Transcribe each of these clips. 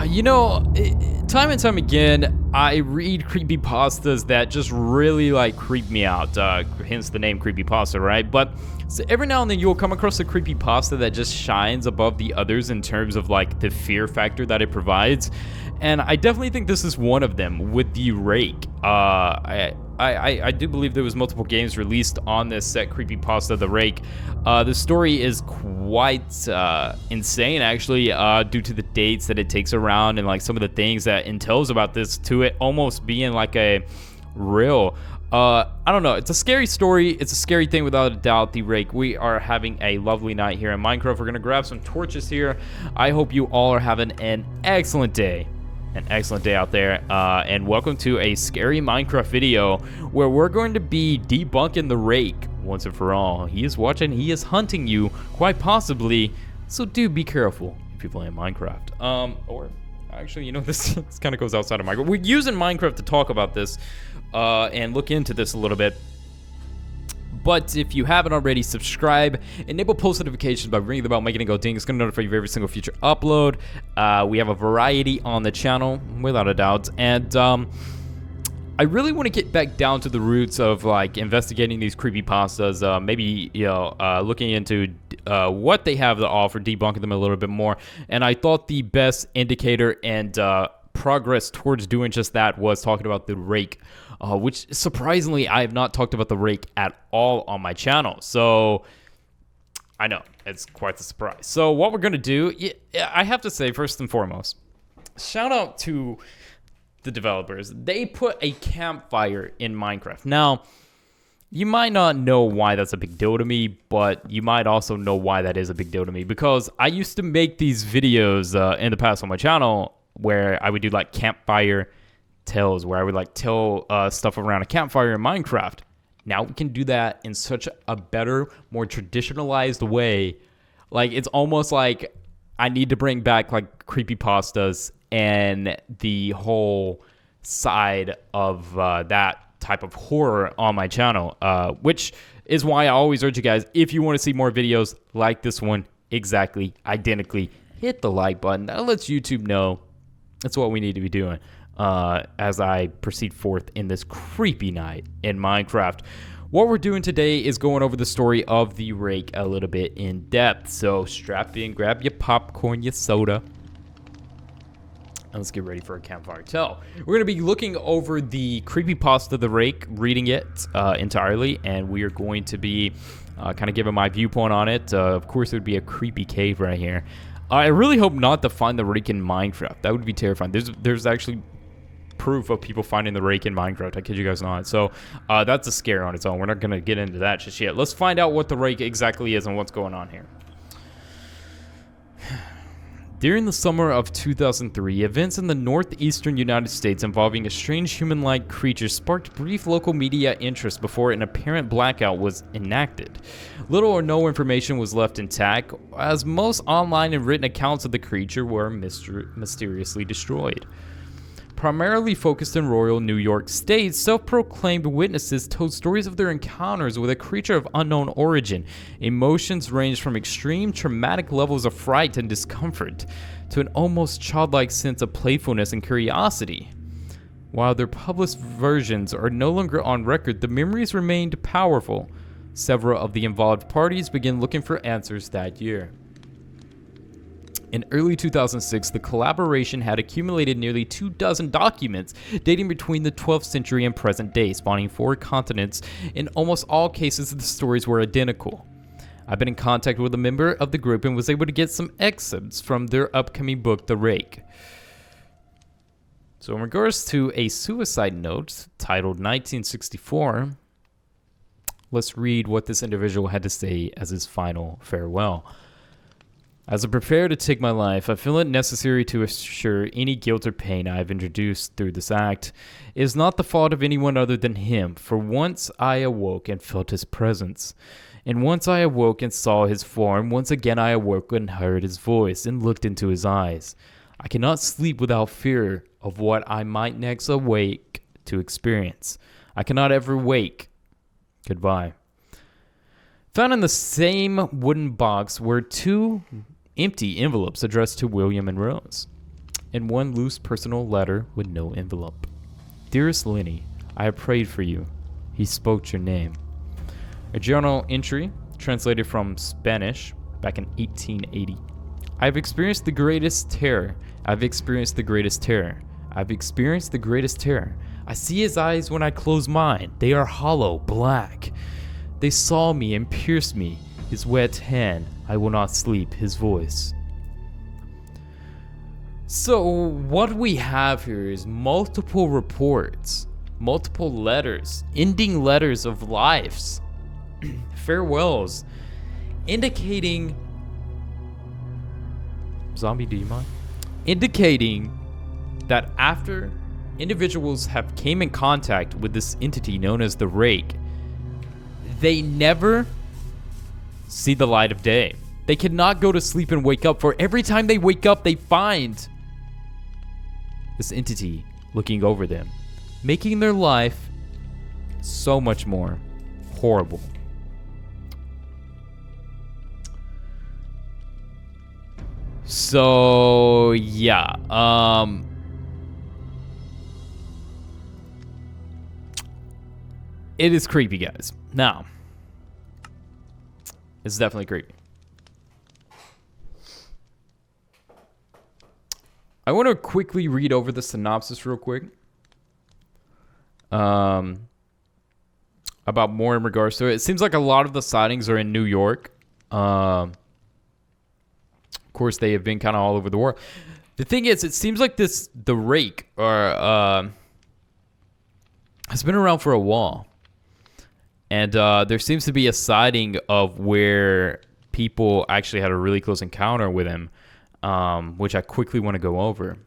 Time and time again, I read creepypastas that just really creep me out. Hence the name creepypasta, right? But so every now and then you'll come across a creepypasta that just shines above the others in terms of the fear factor that it provides. And I definitely think this is one of them with the Rake. I do believe there was multiple games released on this set creepypasta, the Rake. The story is quite insane, actually, due to the dates that it takes around and some of the things that entails about this, to it almost being a real. I don't know. It's a scary story. It's a scary thing without a doubt. The Rake. We are having a lovely night here in Minecraft. We're gonna grab some torches here. I hope you all are having an excellent day. An excellent day out there, and welcome to a scary Minecraft video where we're going to be debunking the Rake once and for all. He is watching, he is hunting you, quite possibly, so do be careful if you're playing Minecraft. Or actually, this kind of goes outside of Minecraft. We're using Minecraft to talk about this and look into this a little bit. But if you haven't already, subscribe, enable post notifications by ringing the bell, making it go ding. It's going to notify you of every single future upload. We have a variety on the channel, without a doubt. And I really want to get back down to the roots of investigating these creepypastas. Maybe looking into what they have to offer, debunking them a little bit more. And I thought the best indicator and progress towards doing just that was talking about the Rake. Which surprisingly, I have not talked about the Rake at all on my channel. So I know it's quite the surprise. So what we're going to do, I have to say, first and foremost, shout out to the developers. They put a campfire in Minecraft. Now, you might not know why that's a big deal to me, but you might also know why that is a big deal to me, because I used to make these videos in the past on my channel where I would do campfire tales, where I would tell stuff around a campfire in Minecraft. Now we can do that in such a better, more traditionalized way. It's almost like I need to bring back creepypastas and the whole side of that type of horror on my channel, which is why I always urge you guys, if you want to see more videos like this one, exactly, identically, hit the like button. That lets YouTube know that's what we need to be doing. As I proceed forth in this creepy night in Minecraft. What we're doing today is going over the story of the Rake a little bit in depth. So strap in, grab your popcorn, your soda, and let's get ready for a campfire tale. We're going to be looking over the creepypasta, the Rake, reading it entirely, and we are going to be kind of giving my viewpoint on it. Of course, it would be a creepy cave right here. I really hope not to find the Rake in Minecraft. That would be terrifying. There's actually proof of people finding the Rake in Minecraft. I kid you guys not. So that's a scare on its own. We're not going to get into that just yet. Let's find out what the Rake exactly is and what's going on here. During the summer of 2003, events in the northeastern United States involving a strange human-like creature sparked brief local media interest before an apparent blackout was enacted. Little or no information was left intact, as most online and written accounts of the creature were mysteriously destroyed. Primarily focused in rural New York State, self-proclaimed witnesses told stories of their encounters with a creature of unknown origin. Emotions ranged from extreme traumatic levels of fright and discomfort to an almost childlike sense of playfulness and curiosity. While their published versions are no longer on record, the memories remained powerful. Several of the involved parties began looking for answers that year. In early 2006, the collaboration had accumulated nearly 24 documents dating between the 12th century and present day, spanning 4 continents. In almost all cases, the stories were identical. I've been in contact with a member of the group and was able to get some excerpts from their upcoming book, The Rake. So in regards to a suicide note titled 1964, let's read what this individual had to say as his final farewell. As I prepare to take my life, I feel it necessary to assure any guilt or pain I have introduced through this act is not the fault of anyone other than him, for once I awoke and felt his presence. And once I awoke and saw his form, once again I awoke and heard his voice and looked into his eyes. I cannot sleep without fear of what I might next awake to experience. I cannot ever wake. Goodbye. Found in the same wooden box were 2 empty envelopes addressed to William and Rose. and one loose personal letter with no envelope. Dearest Lenny, I have prayed for you. He spoke your name. A journal entry translated from Spanish back in 1880. I've experienced the greatest terror. I've experienced the greatest terror. I've experienced the greatest terror. I see his eyes when I close mine. They are hollow, black. They saw me and pierced me. His wet hand, I will not sleep. His voice. So what we have here is multiple reports, multiple letters, ending letters of lives, farewells, indicating zombie demon, indicating that after individuals have came in contact with this entity known as the Rake, they never see the light of day. They cannot go to sleep and wake up, for every time they wake up, they find this entity looking over them, making their life so much more horrible. So, yeah, it is creepy, guys. Now, it's definitely creepy. I want to quickly read over the synopsis real quick. About more in regards to it. It seems like a lot of the sightings are in New York. Of course, they have been kind of all over the world. The thing is, it seems like the Rake has been around for a while. And there seems to be a sighting of where people actually had a really close encounter with him, which I quickly want to go over.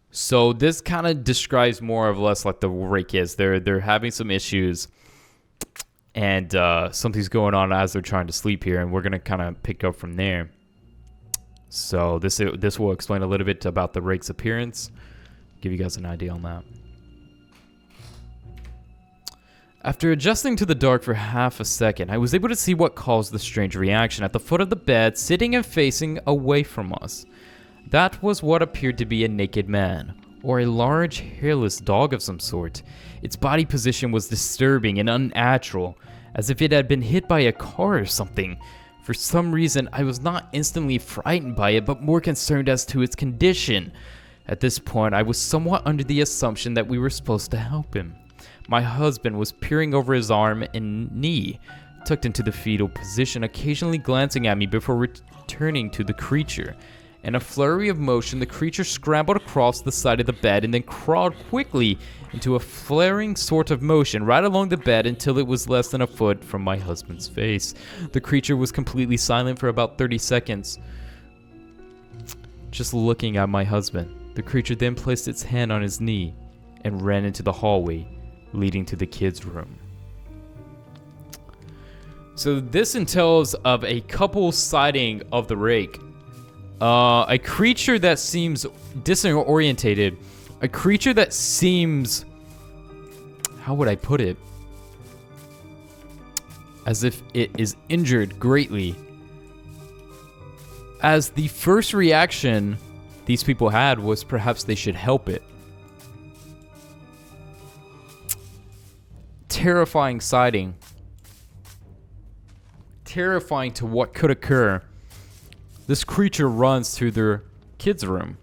So this kind of describes more or less like the Rake is. They're having some issues, and something's going on as they're trying to sleep here, and we're gonna kind of pick up from there. So this will explain a little bit about the Rake's appearance, give you guys an idea on that. After adjusting to the dark for half a second, I was able to see what caused the strange reaction at the foot of the bed, sitting and facing away from us. That was what appeared to be a naked man, or a large, hairless dog of some sort. Its body position was disturbing and unnatural, as if it had been hit by a car or something. For some reason, I was not instantly frightened by it, but more concerned as to its condition. At this point, I was somewhat under the assumption that we were supposed to help him. My husband was peering over his arm and knee, tucked into the fetal position, occasionally glancing at me before returning to the creature. In a flurry of motion, the creature scrambled across the side of the bed and then crawled quickly into a flaring sort of motion right along the bed until it was less than a foot from my husband's face. The creature was completely silent for about 30 seconds, just looking at my husband. The creature then placed its hand on his knee and ran into the hallway leading to the kids' room. So this entails of a couple sighting of the Rake. A creature that seems disorientated. A creature that seems... how would I put it? As if it is injured greatly. As the first reaction these people had was perhaps they should help it. Terrifying sighting. Terrifying to what could occur. This creature runs through their kids' room.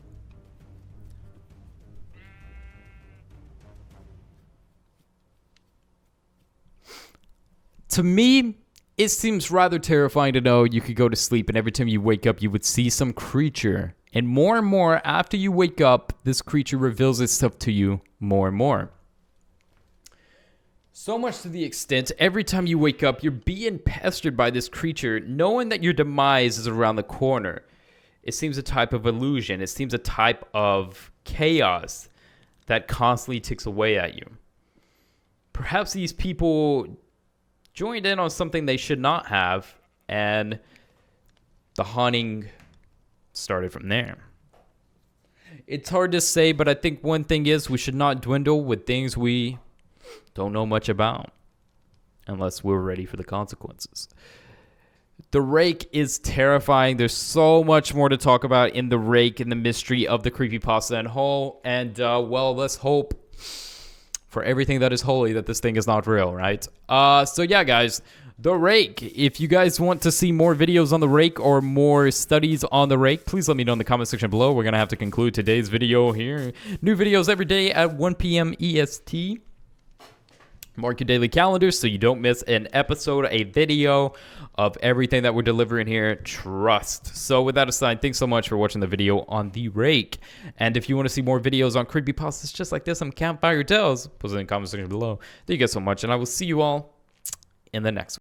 To me, it seems rather terrifying to know you could go to sleep and every time you wake up you would see some creature. And more after you wake up, this creature reveals itself to you more and more. So much to the extent, every time you wake up, you're being pestered by this creature, knowing that your demise is around the corner. It seems a type of illusion. It seems a type of chaos that constantly ticks away at you. Perhaps these people joined in on something they should not have, and the haunting started from there. It's hard to say, but I think one thing is we should not dwindle with things we don't know much about unless we're ready for the consequences. The Rake is terrifying. There's so much more to talk about in the Rake and the mystery of the creepypasta and whole. And, well, let's hope for everything that is holy that this thing is not real, right? So yeah, guys, the Rake. If you guys want to see more videos on the Rake or more studies on the Rake, please let me know in the comment section below. We're going to have to conclude today's video here. New videos every day at 1 p.m. EST. Mark your daily calendars so you don't miss an episode, a video of everything that we're delivering here. Trust. So with that aside, thanks so much for watching the video on the Rake. And if you want to see more videos on creepypastas just like this on Campfire Tales, post it in the comment section below. Thank you guys so much, and I will see you all in the next one.